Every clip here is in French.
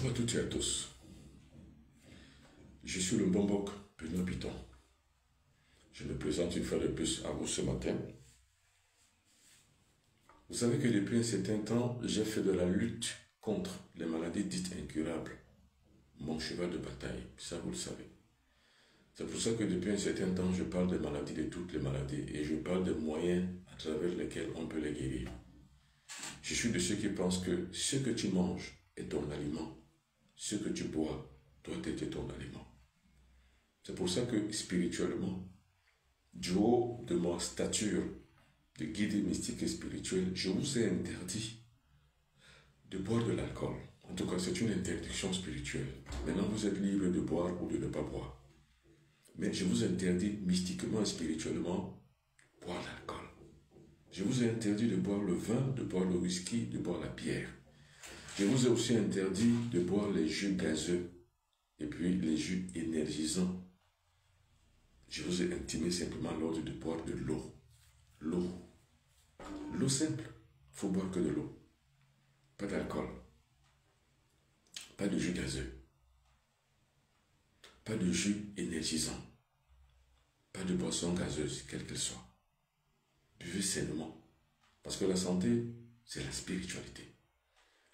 Bonjour à toutes et à tous. Je suis le Bombok Benoît Piton. Je me présente une fois de plus à vous ce matin. Vous savez que depuis un certain temps, j'ai fait de la lutte contre les maladies dites incurables mon cheval de bataille. Ça, vous le savez. C'est pour ça que depuis un certain temps, je parle des maladies, de toutes les maladies, et je parle des moyens à travers lesquels on peut les guérir. Je suis de ceux qui pensent que ce que tu manges est ton aliment. Ce que tu bois doit être ton aliment. C'est pour ça que spirituellement, du haut de ma stature de guide mystique et spirituel, je vous ai interdit de boire de l'alcool. En tout cas, c'est une interdiction spirituelle. Maintenant, vous êtes libre de boire ou de ne pas boire. Mais je vous interdis mystiquement et spirituellement de boire l'alcool. Je vous ai interdit de boire le vin, de boire le whisky, de boire la bière. Je vous ai aussi interdit de boire les jus gazeux et puis les jus énergisants. Je vous ai intimé simplement l'ordre de boire de l'eau. L'eau. L'eau simple. Il ne faut boire que de l'eau. Pas d'alcool. Pas de jus gazeux. Pas de jus énergisant. Pas de boisson gazeuse, quelle qu'elle soit. Buvez sainement. Parce que la santé, c'est la spiritualité.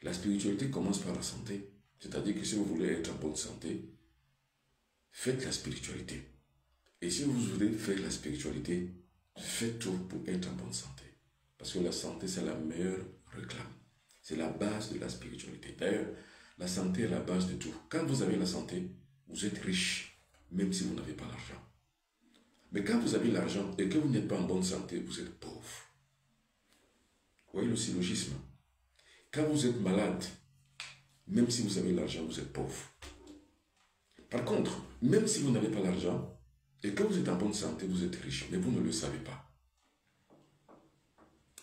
La spiritualité commence par la santé. C'est-à-dire que si vous voulez être en bonne santé, faites la spiritualité. Et si vous voulez faire la spiritualité, faites tout pour être en bonne santé. Parce que la santé, c'est la meilleure réclame. C'est la base de la spiritualité. D'ailleurs, la santé est la base de tout. Quand vous avez la santé, vous êtes riche, même si vous n'avez pas l'argent. Mais quand vous avez l'argent et que vous n'êtes pas en bonne santé, vous êtes pauvre. Vous voyez le syllogisme? Quand vous êtes malade, même si vous avez l'argent, vous êtes pauvre. Par contre, même si vous n'avez pas l'argent, et que vous êtes en bonne santé, vous êtes riche, mais vous ne le savez pas.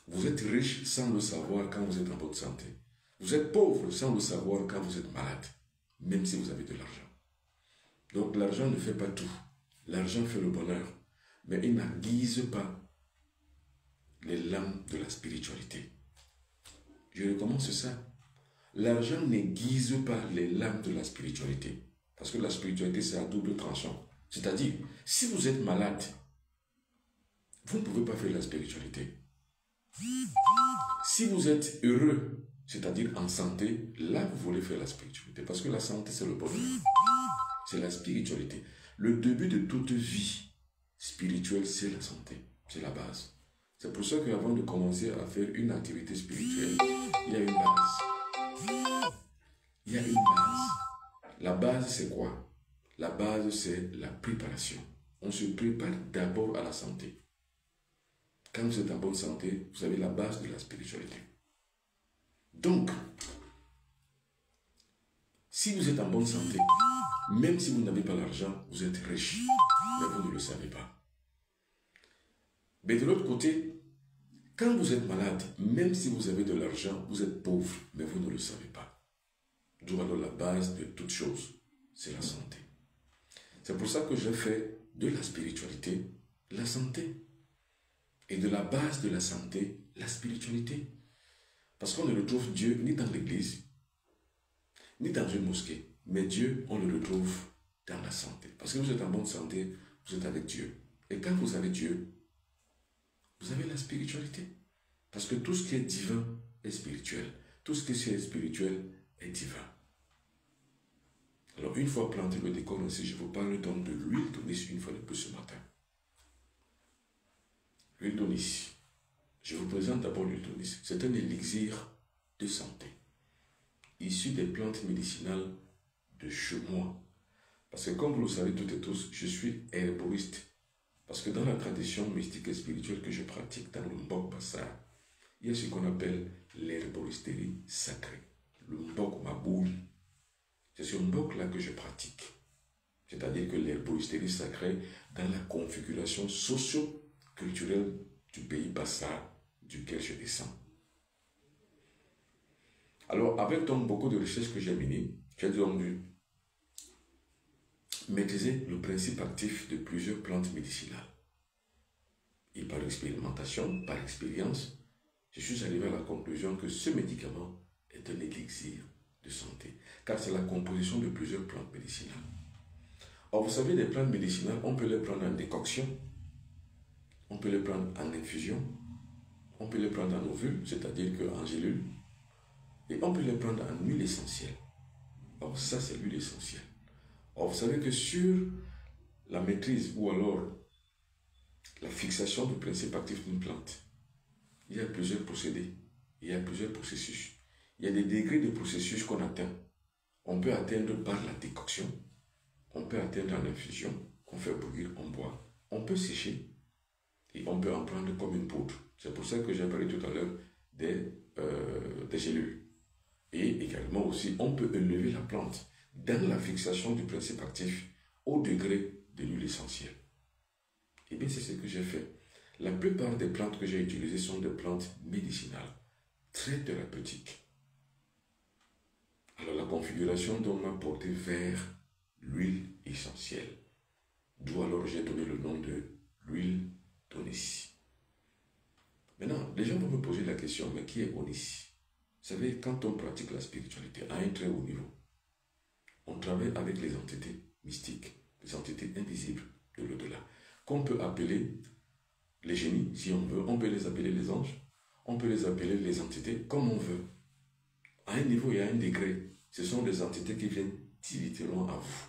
Vous êtes riche sans le savoir quand vous êtes en bonne santé. Vous êtes pauvre sans le savoir quand vous êtes malade, même si vous avez de l'argent. Donc l'argent ne fait pas tout. L'argent fait le bonheur, mais il n'aiguise pas les lames de la spiritualité. Je recommence ça. L'argent n'aiguise pas les lames de la spiritualité. Parce que la spiritualité, c'est à double tranchant. C'est-à-dire, si vous êtes malade, vous ne pouvez pas faire la spiritualité. Si vous êtes heureux, c'est-à-dire en santé, là, vous voulez faire la spiritualité. Parce que la santé, c'est le bonheur. C'est la spiritualité. Le début de toute vie spirituelle, c'est la santé. C'est la base. C'est pour ça qu'avant de commencer à faire une activité spirituelle, il y a une base. Il y a une base. La base, c'est quoi? La base, c'est la préparation. On se prépare d'abord à la santé. Quand vous êtes en bonne santé, vous avez la base de la spiritualité. Donc, si vous êtes en bonne santé, même si vous n'avez pas l'argent, vous êtes riche, mais vous ne le savez pas. Mais de l'autre côté, quand vous êtes malade, même si vous avez de l'argent, vous êtes pauvre, mais vous ne le savez pas. D'où alors la base de toute chose, c'est la santé. C'est pour ça que je fais de la spiritualité la santé. Et de la base de la santé, la spiritualité. Parce qu'on ne retrouve Dieu ni dans l'église, ni dans une mosquée. Mais Dieu, on le retrouve dans la santé. Parce que vous êtes en bonne santé, vous êtes avec Dieu. Et quand vous avez Dieu, vous avez la spiritualité. Parce que tout ce qui est divin est spirituel. Tout ce qui est spirituel est divin. Alors, une fois planté le décor ainsi, je vous parle donc de l'huile d'onis une fois de plus ce matin. L'huile d'onis. Je vous présente d'abord l'huile d'onis. C'est un élixir de santé, issu des plantes médicinales de chez moi. Parce que comme vous le savez toutes et tous, je suis herboriste. Parce que dans la tradition mystique et spirituelle que je pratique dans le Mbok Bassar, il y a ce qu'on appelle l'herboristerie sacrée. Le Mbok Maboul. C'est ce Mbok-là que je pratique. C'est-à-dire que l'herboristerie sacrée dans la configuration socio-culturelle du pays Bassar duquel je descends. Alors, avec donc beaucoup de recherches que j'ai menées, j'ai donc dû maîtriser le principe actif de plusieurs plantes médicinales. Et par expérimentation, par expérience, je suis arrivé à la conclusion que ce médicament est un élixir de santé, car c'est la composition de plusieurs plantes médicinales. Or, vous savez, les plantes médicinales, on peut les prendre en décoction, on peut les prendre en infusion, on peut les prendre en ovule, c'est-à-dire qu'en gélule, et on peut les prendre en huile essentielle. Or, ça, c'est l'huile essentielle. Or, vous savez que sur la maîtrise ou alors la fixation du principe actif d'une plante, il y a plusieurs procédés, il y a plusieurs processus. Il y a des degrés de processus qu'on atteint. On peut atteindre par la décoction, on peut atteindre en infusion, on fait bouillir, on boit, on peut sécher et on peut en prendre comme une poudre. C'est pour ça que j'ai parlé tout à l'heure des gélules. Et également aussi, on peut élever la plante dans la fixation du principe actif au degré de l'huile essentielle. Et bien, c'est ce que j'ai fait. La plupart des plantes que j'ai utilisées sont des plantes médicinales, très thérapeutiques. Alors, la configuration donc m'a porté vers l'huile essentielle. D'où alors j'ai donné le nom de l'huile d'Onissi. Maintenant, les gens vont me poser la question, mais qui est Onissi? Vous savez, quand on pratique la spiritualité à un très haut niveau, on travaille avec les entités mystiques, les entités invisibles de l'au-delà, qu'on peut appeler les génies, si on veut, on peut les appeler les anges, on peut les appeler les entités comme on veut. À un niveau et à un degré, ce sont des entités qui viennent directement à vous.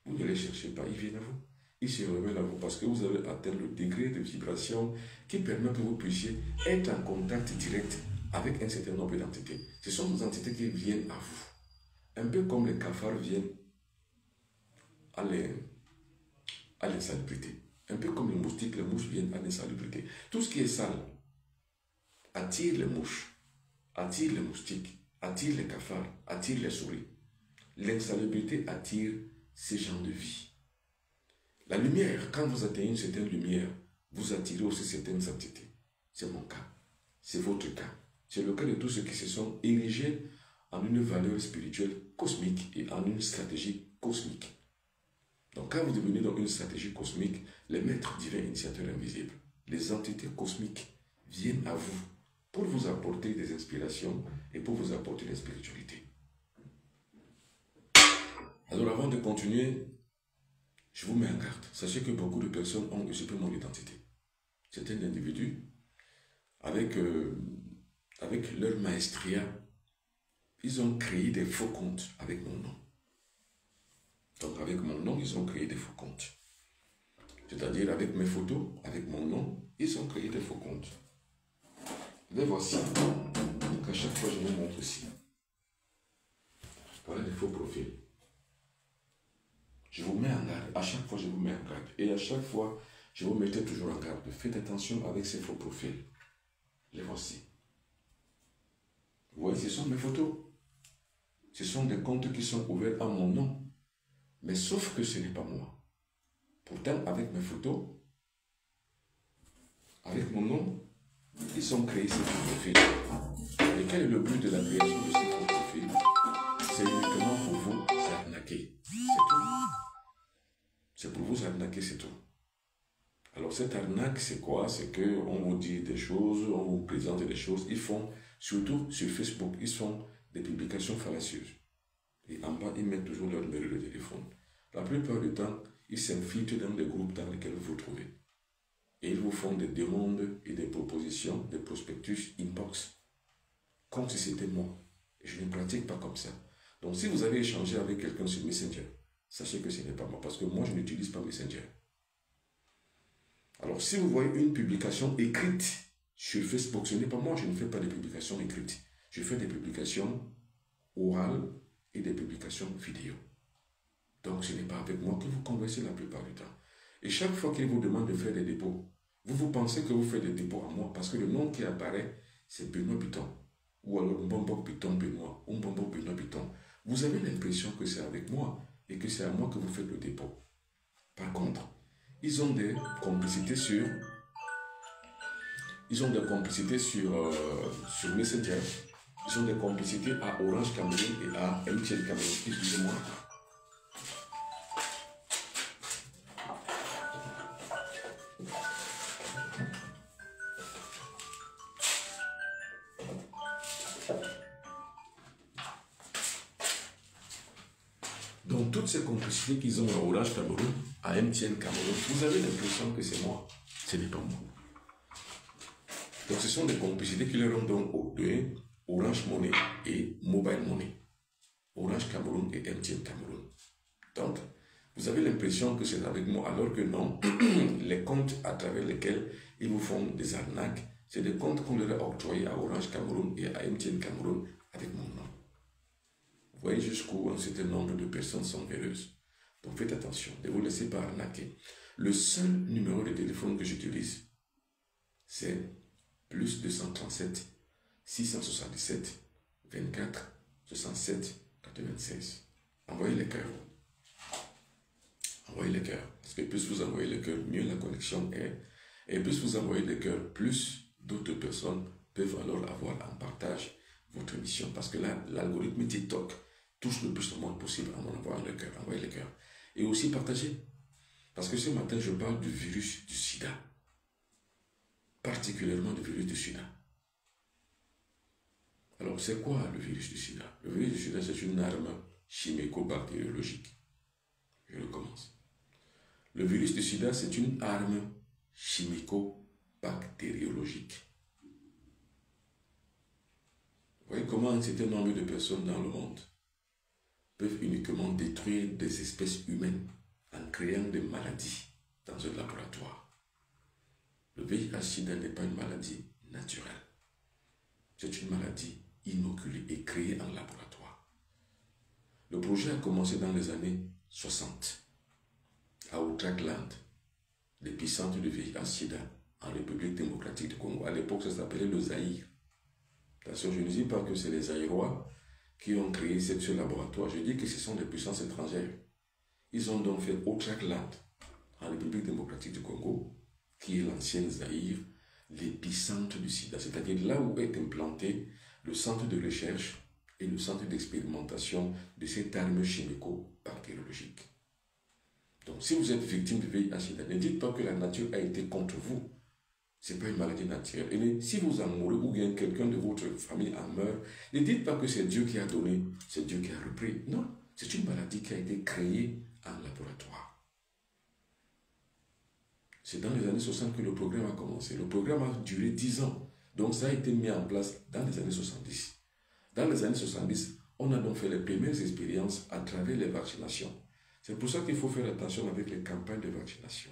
Vous ne les cherchez pas, ils viennent à vous. Ils se révèlent à vous parce que vous avez atteint le degré de vibration qui permet que vous puissiez être en contact direct avec un certain nombre d'entités. Ce sont des entités qui viennent à vous. Un peu comme les cafards viennent à l'insalubrité. Un peu comme les mouches viennent à l'insalubrité. Tout ce qui est sale attire les mouches, attire les moustiques, attire les cafards, attire les souris. L'insalubrité attire ces gens de vie. La lumière, quand vous atteignez une certaine lumière, vous attirez aussi certaines entités. C'est mon cas. C'est votre cas. C'est le cas de tous ceux qui se sont érigés en une valeur spirituelle cosmique et en une stratégie cosmique. Donc quand vous devenez dans une stratégie cosmique, les maîtres divins initiateurs invisibles, les entités cosmiques viennent à vous pour vous apporter des inspirations et pour vous apporter la spiritualité. Alors avant de continuer, je vous mets en garde. Sachez que beaucoup de personnes ont usurpé mon identité. Certains individus, avec leur maestria, ils ont créé des faux comptes avec mon nom. Donc avec mon nom, ils ont créé des faux comptes. C'est-à-dire avec mes photos, avec mon nom, ils ont créé des faux comptes. Les voici. Donc à chaque fois, je vous montre ici. Voilà les faux profils. Je vous mets en garde. À chaque fois, je vous mets en garde. Et à chaque fois, je vous mettais toujours en garde. Faites attention avec ces faux profils. Les voici. Vous voyez, ce sont mes photos. Ce sont des comptes qui sont ouverts à mon nom. Mais sauf que ce n'est pas moi. Pourtant, avec mes photos, avec mon nom, ils ont créé ces faux profils. Et quel est le but de la création de ces faux profils? C'est uniquement pour vous arnaquer. C'est tout. C'est pour vous arnaquer, c'est tout. Alors cette arnaque, c'est quoi? C'est qu'on vous dit des choses, on vous présente des choses. Ils font, surtout sur Facebook, ils font des publications fallacieuses. Et en bas, ils mettent toujours leur numéro de téléphone. La plupart du temps, ils s'infiltrent dans des groupes dans lesquels vous vous trouvez. Et ils vous font des demandes et des propositions, des prospectus inbox, comme si c'était moi. Et je ne pratique pas comme ça. Donc si vous avez échangé avec quelqu'un sur Messenger, sachez que ce n'est pas moi, parce que moi, je n'utilise pas Messenger. Alors, si vous voyez une publication écrite sur Facebook, ce n'est pas moi, je ne fais pas de publications écrites. Je fais des publications orales et des publications vidéo. Donc, ce n'est pas avec moi que vous conversez la plupart du temps. Et chaque fois qu'il vous demande de faire des dépôts, vous pensez que vous faites des dépôts à moi, parce que le nom qui apparaît, c'est Benoît Piton. Ou alors Mbombo Piton Benoît, ou Mbombo Benoît Piton. Vous avez l'impression que c'est avec moi, et que c'est à moi que vous faites le dépôt. Par contre, ils ont des complicités sur Messenger. Ils ont des complicités à Orange Cameroun et à MTN Cameroun. Excusez-moi. toutes ces complicités qu'ils ont à Orange Cameroun, à MTN Cameroun, vous avez l'impression que c'est moi. Ce n'est pas moi. Donc ce sont des complicités qui leur ont donc donné Orange Money et Mobile Money. Orange Cameroun et MTN Cameroun. Donc, vous avez l'impression que c'est avec moi, alors que non, les comptes à travers lesquels ils vous font des arnaques, c'est des comptes qu'on leur a octroyés à Orange Cameroun et à MTN Cameroun avec mon nom. Vous voyez jusqu'où un certain nombre de personnes sont véreuses. Donc faites attention, ne vous laissez pas arnaquer. Le seul numéro de téléphone que j'utilise, c'est plus 237 677 24 67 96. Envoyez les cœurs. Envoyez les cœurs. Parce que plus vous envoyez les cœurs, mieux la connexion est. Et plus vous envoyez les cœurs, plus d'autres personnes peuvent alors avoir en partage votre émission. Parce que là, l'algorithme TikTok touche le plus de monde possible en envoyant les cœurs. Envoyez les cœurs. Et aussi partagez. Parce que ce matin, je parle du virus du sida. Particulièrement du virus du sida. Alors, c'est quoi le virus du sida? Le virus du sida, c'est une arme chimico-bactériologique. Je recommence. Le virus du sida, c'est une arme chimico-bactériologique. Vous voyez comment un certain nombre de personnes dans le monde peuvent uniquement détruire des espèces humaines en créant des maladies dans un laboratoire. Le VIH-Sida n'est pas une maladie naturelle. C'est une maladie inoculée et créée en laboratoire. Le projet a commencé dans les années 60 à Outrakland, l'épicentre du VIH-Sida en République démocratique du Congo. À l'époque, ça s'appelait le Zaïre. Attention, je ne dis pas que c'est les Zaïrois qui ont créé ce laboratoire. Je dis que ce sont des puissances étrangères. Ils ont donc fait Outrakland en République démocratique du Congo, qui est l'ancienne Zaïre, l'épicentre du sida, c'est-à-dire là où est implanté le centre de recherche et le centre d'expérimentation de cette arme chimico-bactériologique. Donc, si vous êtes victime de VIH-Sida, ne dites pas que la nature a été contre vous. Ce n'est pas une maladie naturelle. Et si vous en mourrez ou bien quelqu'un de votre famille en meurt, ne dites pas que c'est Dieu qui a donné, c'est Dieu qui a repris. Non, c'est une maladie qui a été créée en laboratoire. C'est dans les années 60 que le programme a commencé. Le programme a duré 10 ans. Donc, ça a été mis en place dans les années 70. Dans les années 70, on a donc fait les premières expériences à travers les vaccinations. C'est pour ça qu'il faut faire attention avec les campagnes de vaccination.